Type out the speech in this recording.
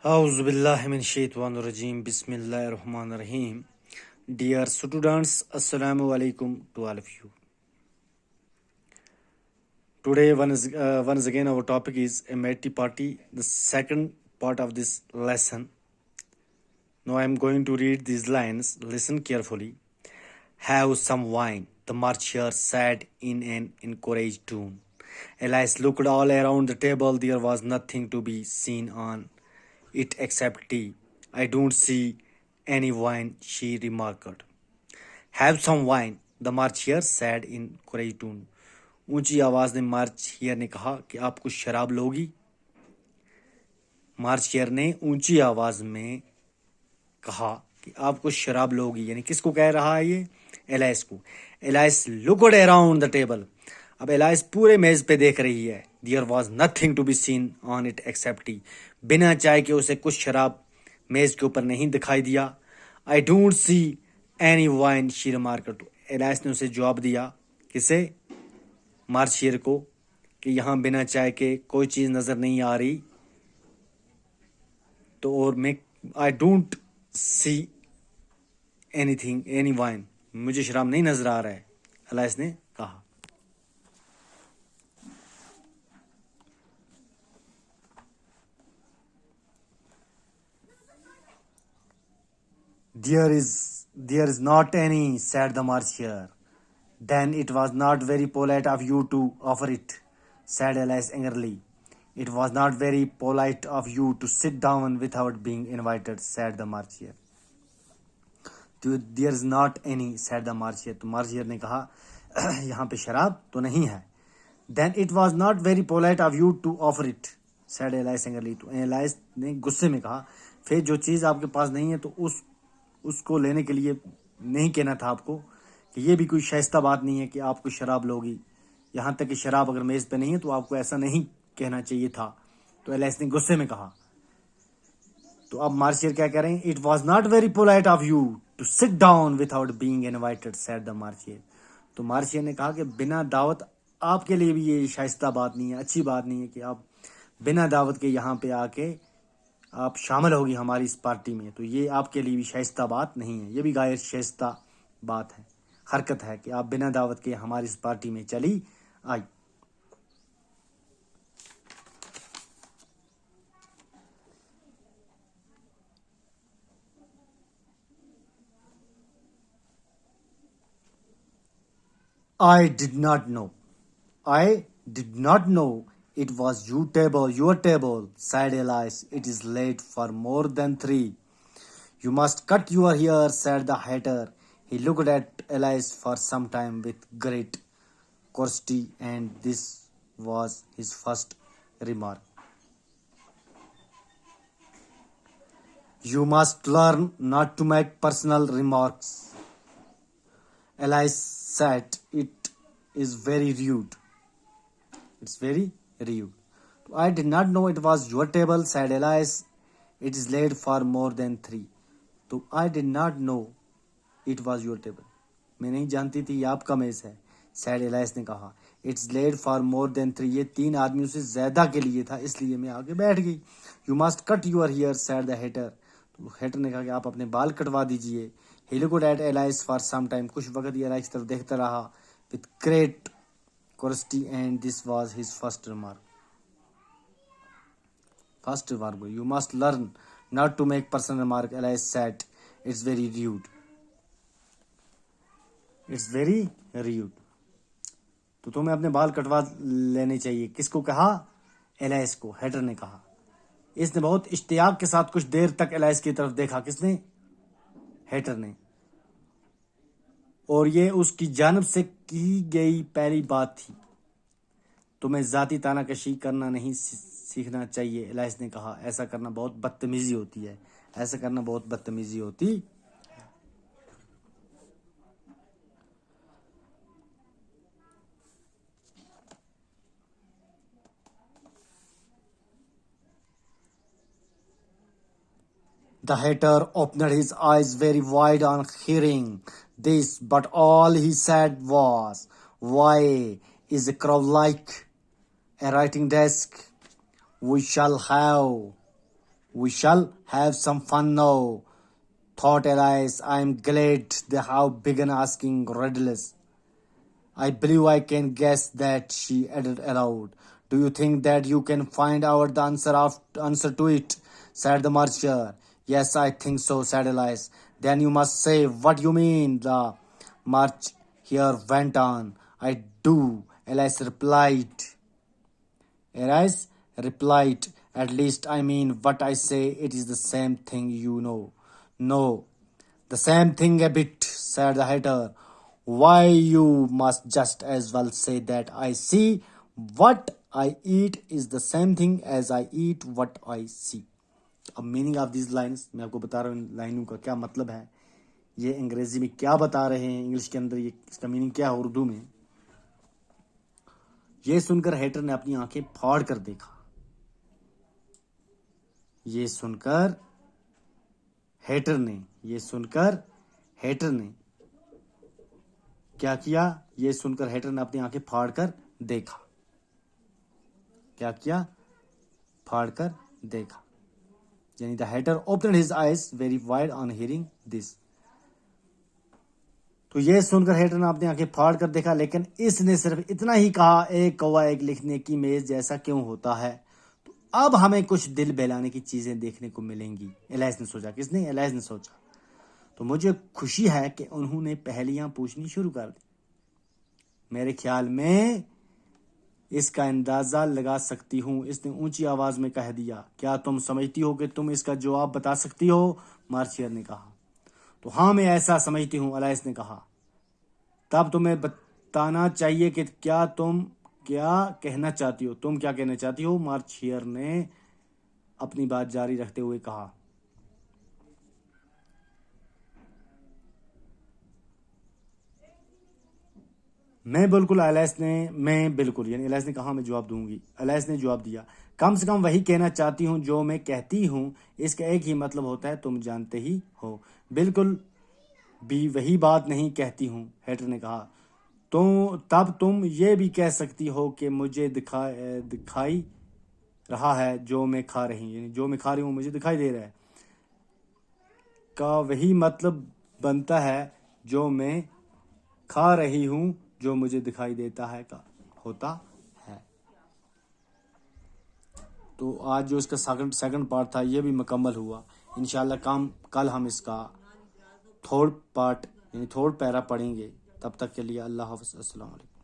Auzu billahi min shaitanir rajim. Bismillahir rahmanir rahim. Dear students, assalamu alaikum to all of you. Today, once again, our topic is Amity Party, the second part of this lesson. Now, I am going to read these lines. Listen carefully. Have some wine, the marcher said in an encouraged tone. Elias looked all around the table. There was nothing to be seen on it except tea. I don't see any wine, she remarked. Have some wine, the marchier said in encouraged tone. اونچی آواز میں مارچیئر نے کہا کہ آپ کچھ شراب Logie. مارچیئر نے اونچی آواز میں کہا کہ آپ کچھ شراب لوگی، یعنی کس کو کہہ رہا ہے یہ؟ ایلائس کو. Alice looked around the table. اب ایلائس پورے میز پہ دیکھ رہی ہے. There was nothing to be seen on it except tea. بنا چائے کے اسے کچھ شراب میز کے اوپر نہیں دکھائی دیا. آئی ڈونٹ سی اینی وائن شی ریمارکڈ. ایلائس نے اسے جواب دیا. کسے؟ مارچیئر کو، کہ یہاں بنا چائے کے کوئی چیز نظر نہیں آ رہی. تو اور میں I don't see anything any wine, مجھے شراب نہیں نظر آ رہا ہے، ایلائس نے کہا. There is not any, said the marcher. Then it was not very polite of you to offer it, said Alice angrily. It was not very polite of you to sit down without being invited, said the marcher. There is not any, said the marcher. تو marcher نے کہا یہاں پہ شراب تو نہیں ہے. Then it was not very polite of you to offer it, said Alice angrily. تو Alice نے غصے میں کہا پھر جو چیز آپ کے پاس نہیں ہے تو اس کو لینے کے لیے نہیں کہنا تھا آپ کو، کہ یہ بھی کوئی شائستہ بات نہیں ہے کہ آپ کو شراب لوگی. یہاں تک کہ شراب اگر میز پہ نہیں ہے تو آپ کو ایسا نہیں کہنا چاہیے تھا. تو ایلائس نے غصے میں کہا. تو اب مارچیئر کیا کہہ رہے ہیں؟ It was not very polite of you to sit down without being invited, said the March Hare. تو مارچیئر نے کہا کہ بنا دعوت آپ کے لیے بھی یہ شائستہ بات نہیں ہے، اچھی بات نہیں ہے کہ آپ بنا دعوت کے یہاں پہ آ کے آپ شامل ہوگی ہماری اس پارٹی میں. تو یہ آپ کے لیے بھی شائستہ بات نہیں ہے، یہ بھی غیر شائستہ بات ہے، حرکت ہے کہ آپ بنا دعوت کے ہماری اس پارٹی میں چلی آئی. I did not know it was your table, said Elias. It is late for more than 3. You must cut your hair, said the hatter. He looked at Elias for some time with great curiosity, and this was his first remark. You must learn not to make personal remarks, Elias said. It is very rude. It's very rude. I did not know it was your table, said Elias. It is late for more than 3. تو I did not know it was your table. میں نہیں جانتی تھی یہ آپ کا میز ہے. said Elias نے کہا. It's late for more than 3. یہ 3 آدمیوں سے زیادہ کے لیے تھا، اس لیے میں آگے بیٹھ گئی. You must cut your hair, said the hatter. تو ہیٹر نے کہا کہ آپ اپنے بال کٹوا دیجئے. He looked at Elias for some time. کچھ وقت یہ Elias کی طرف دیکھتا رہا. With great curiosity, and this was his first remark. You must learn not to make personal remark, Elias said. It's very rude. تو تمہیں اپنے بال کٹوا لینے چاہیے. کس کو کہا؟ ایلائس کو. ہیٹر نے کہا. اس نے بہت اشتیاق کے ساتھ کچھ دیر تک ایلائس کی طرف دیکھا. کس نے؟ ہیٹر نے. اور یہ اس کی جانب سے کی گئی پہلی بات تھی. تمہیں ذاتی تانہ کشی کرنا نہیں سیکھنا چاہیے، ایلائس نے کہا. ایسا کرنا بہت بدتمیزی ہوتی. The hatter opened his eyes very wide on hearing this, but all he said was, "Why is a crow like a writing desk? We shall have We shall have some fun now, thought Elias. I am glad they have begun asking riddles. I believe I can guess that, she added aloud. Do you think that you can find out the answer to it? Said the marcher. Yes, I think so, said Elias. Then you must say what you mean, the march here went on. I do, Elias replied. At least I mean what I say. It is the same thing, you know. No, the same thing a bit, said the hatter. Why, you must just as well say that I see what I eat is the same thing as I eat what I see. اب meaning of these lines میں آپ کو بتا رہا ہوں ان لائنوں کا کیا مطلب ہے, یہ انگریزی میں کیا بتا رہے ہیں, انگلش کے اندر یہ اس کا میننگ کیا ہے اردو میں. یہ سن کر ہیٹر نے اپنی آنکھیں پھاڑ کر دیکھا. یہ سن کر ہیٹر نے کیا کیا؟ یہ سن کر ہیٹر نے اپنی آنکھیں پھاڑ کر دیکھا. کیا کیا؟ پھاڑ کر دیکھا. یعنی the hatter opened his eyes very wide on hearing this. تو یہ سن کر ہیٹر نے اپنی آنکھیں پھاڑ کر دیکھا, لیکن اس نے صرف اتنا ہی کہا, ایک کوا ایک لکھنے کی میز جیسا کیوں ہوتا ہے؟ تو اب ہمیں کچھ دل بہلانے کی چیزیں دیکھنے کو ملیں گی, ایلیس نے سوچا. کس نے؟ ایلیس نے سوچا. تو مجھے خوشی ہے کہ انہوں نے پہلیاں پوچھنی شروع کر دی. میرے خیال میں اس کا اندازہ لگا سکتی ہوں, اس نے اونچی آواز میں کہہ دیا. کیا تم سمجھتی ہو کہ تم اس کا جواب بتا سکتی ہو؟ مارشیئر نے کہا. تو ہاں, میں ایسا سمجھتی ہوں, الیس نے کہا. تب تمہیں بتانا چاہیے کہ تم کیا کہنا چاہتی ہو. تم کیا کہنا چاہتی ہو؟ مارشیئر نے اپنی بات جاری رکھتے ہوئے کہا. میں بالکل یعنی الیس نے کہا میں جواب دوں گی. الیس نے جواب دیا. کم سے کم وہی کہنا چاہتی ہوں جو میں کہتی ہوں. اس کا ایک ہی مطلب ہوتا ہے, تم جانتے ہی ہو. بالکل بھی وہی بات نہیں کہتی ہوں, ہیٹر نے کہا. تب تم یہ بھی کہہ سکتی ہو کہ مجھے دکھائی رہا ہے جو میں کھا رہی ہوں, یعنی جو میں کھا رہی ہوں مجھے دکھائی دے رہا ہے, کا وہی مطلب بنتا ہے جو میں کھا رہی ہوں جو مجھے دکھائی دیتا ہے کا ہوتا ہے. تو آج جو اس کا سیکنڈ پارٹ تھا یہ بھی مکمل ہوا. انشاءاللہ کل ہم اس کا تھرڈ پارٹ یعنی تھرڈ پیرا پڑھیں گے. تب تک کے لیے اللہ حافظ. السلام علیکم.